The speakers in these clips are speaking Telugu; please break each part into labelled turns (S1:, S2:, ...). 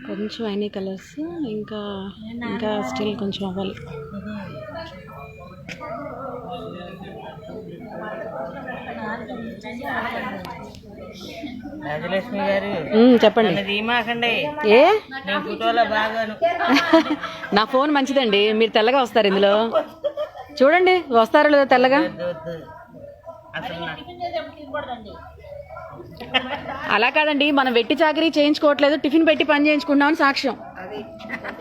S1: కొంచెం అయినాయి కలర్స్, ఇంకా ఇంకా స్టిల్ కొంచెం అవ్వాలి.
S2: రాజలక్ష్మి గారు
S1: చెప్పండి. ఏ నా ఫోన్ మంచిదండి, మీరు తెల్లగా వస్తారు ఇందులో. చూడండి వస్తారో లేదో తెల్లగా. అలా కాదండి, మనం వెట్టి చాకరీ చేయించుకోవట్లేదు, టిఫిన్ పెట్టి పని చేయించుకుంటామని సాక్ష్యం.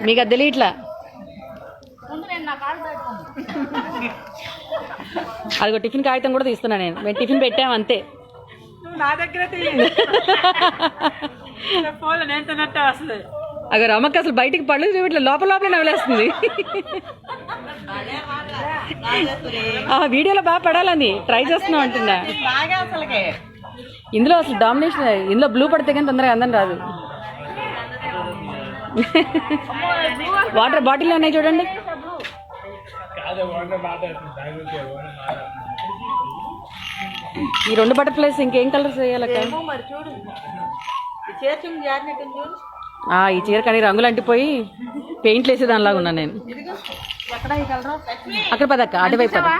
S1: మీకు అది తెలియట్లా. అదిగో టిఫిన్ కాగితం కూడా తీస్తున్నా నేను, మేము టిఫిన్ పెట్టాము అంతే. అగో రమక్క అసలు బయటికి పళ్ళు చూపట్లే, లోపల లోపల నవ్వులేస్తుంది. వీడియోలో బాగా పడాలని ట్రై చేస్తున్నాం అంటున్నా. ఇందులో అసలు డామినేషన్, ఇందులో బ్లూ పడితే కానీ తొందరగా అందం రాదు. వాటర్ బాటిల్ ఉన్నాయి చూడండి. ఈ 2 బటర్ఫ్లైస్ ఇంకేం కలర్స్ వేయాలక్క? ఈ చీర కానీ రంగులు అంటిపోయి పెయింట్లు వేసే దానిలాగా ఉన్నాను నేను. అక్కడ పదక్క, అటువైపు పద.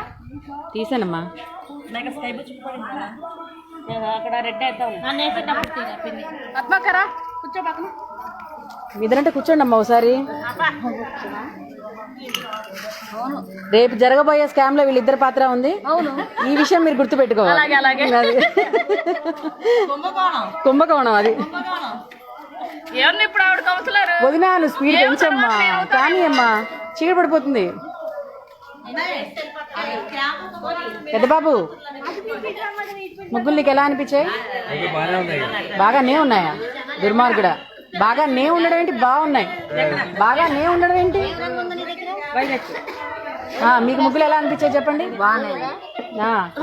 S1: తీసానమ్మా. మీదంటే కూర్చోండి అమ్మా ఒకసారి. రేపు జరగబోయే స్కామ్ లో వీళ్ళిద్దరు పాత్ర ఉంది, ఈ విషయం మీరు గుర్తుపెట్టుకోవాలి. కుంభకోణం అది. వదినాను స్పీడ్ పెంచమ్మా, కానీ అమ్మా చీడ పడిపోతుంది. పెద్ద బాబు ముగ్గులు నీకు ఎలా అనిపించాయి? బాగానే ఉన్నాయా? దుర్మార్గుడా, బాగానే ఉండడం ఏంటి? బాగున్నాయి. బాగానే ఉండడం ఏంటి? మీకు ముగ్గులు ఎలా అనిపించాయి చెప్పండి.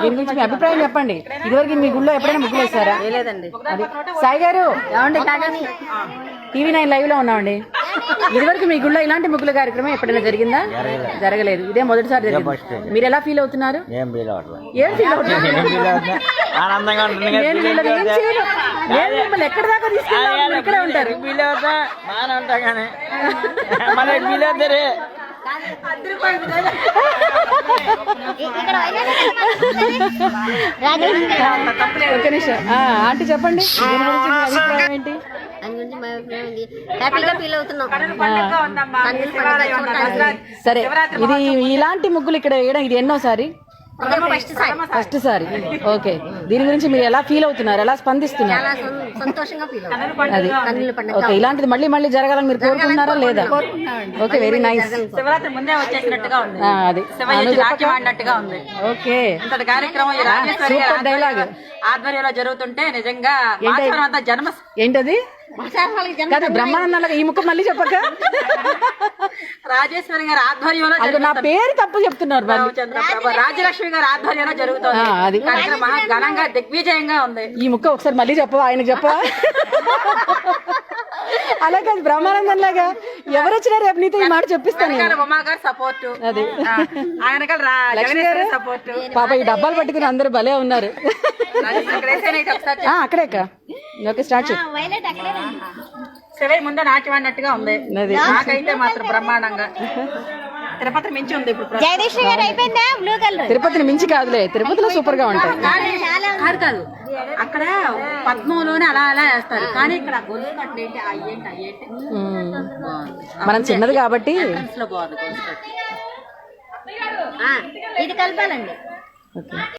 S1: దీని గురించి మీ అభిప్రాయం చెప్పండి. ఇదివరకు మీ గుళ్ళో ఎప్పుడైనా ముగ్గులు వేస్తారా? లేదండి. అది సాయి గారు TV9 లైవ్ లో ఉన్నామండి. ఇదివరకు మీ గుళ్ళో ఇలాంటి ముగ్గుల కార్యక్రమం ఎప్పుడైనా జరిగిందా? జరగలేదు, ఇదే మొదటిసారి జరిగింది. మీరు ఎలా ఫీల్ అవుతున్నారు? ఏం ఫీల్ అవుతున్నారు? మిమ్మల్ని ఎక్కడ దాకా తీసుకెళ్ళి ఇక్కడే ఉంటారు. ఒక నిమిషం ఆంటీ చెప్పండి, అభిప్రాయం ఏంటి? సరే, ఇది ఇలాంటి ముగ్గులు ఇక్కడ వేయడం ఇది ఎన్నోసారి? ఫస్ట్ సారి. ఓకే, దీని గురించి మీరు ఎలా ఫీల్ అవుతున్నారు, ఎలా స్పందిస్తున్నారు? అది ఓకే, ఇలాంటిది మళ్ళీ మళ్ళీ జరగాలని మీరు కోరుకుంటున్నారా లేదా? Okay, very nice.
S2: శివరాత్రి ముందే వచ్చేసినట్టుగా ఉంది, అది
S1: ఓకే.
S2: కార్యక్రమం
S1: సూపర్ డైలాగ్
S2: ఆధ్వర్యంలో జరుగుతుంటే నిజంగా జన్మ
S1: ఏంటది? బ్రహ్మానందాలుగా ఈ ముక్క మళ్ళీ చెప్పక.
S2: రాజేశ్వరి గారి ఆధ్వర్యంలో,
S1: నా పేరు తప్పు చెప్తున్నారు.
S2: రాజలక్ష్మి గారి ఆధ్వర్యంలో జరుగుతుంది. అది మహా ఘనంగా దిగ్విజయంగా ఉంది.
S1: ఈ ముక్క ఒకసారి మళ్ళీ చెప్పవా? ఆయనకు చెప్పవా? అలా కాదు, బ్రహ్మానందం లాగా ఎవరు వచ్చినా రేపు నీతో ఈ మాట చెప్పిస్తాను.
S2: ఉమాగారు సపోర్ట్, అది ఆయన సపోర్ట్.
S1: పాప ఈ డబ్బాలు పట్టుకుని అందరూ భలే ఉన్నారు. అక్కడే ఓకే, స్టార్ట్ చేయి.
S2: ముందే నాట్యం అన్నట్టుగా ఉంది. నాకైతే మాత్రం బ్రహ్మాండంగా తిరుపతి మించి ఉంది. ఇప్పుడు
S1: తిరుపతిని మించి కాదులే, తిరుపతిలో సూపర్ గా ఉంటాయి.
S2: కాదు, అక్కడ పద్మంలోనే అలా అలా వేస్తారు, కానీ ఇక్కడ గొలుసు కట్లు ఏంటి అయ్యేంటి
S1: మనం చిన్నది కాబట్టి
S2: బాగుంది. ఇది కలపాలండి.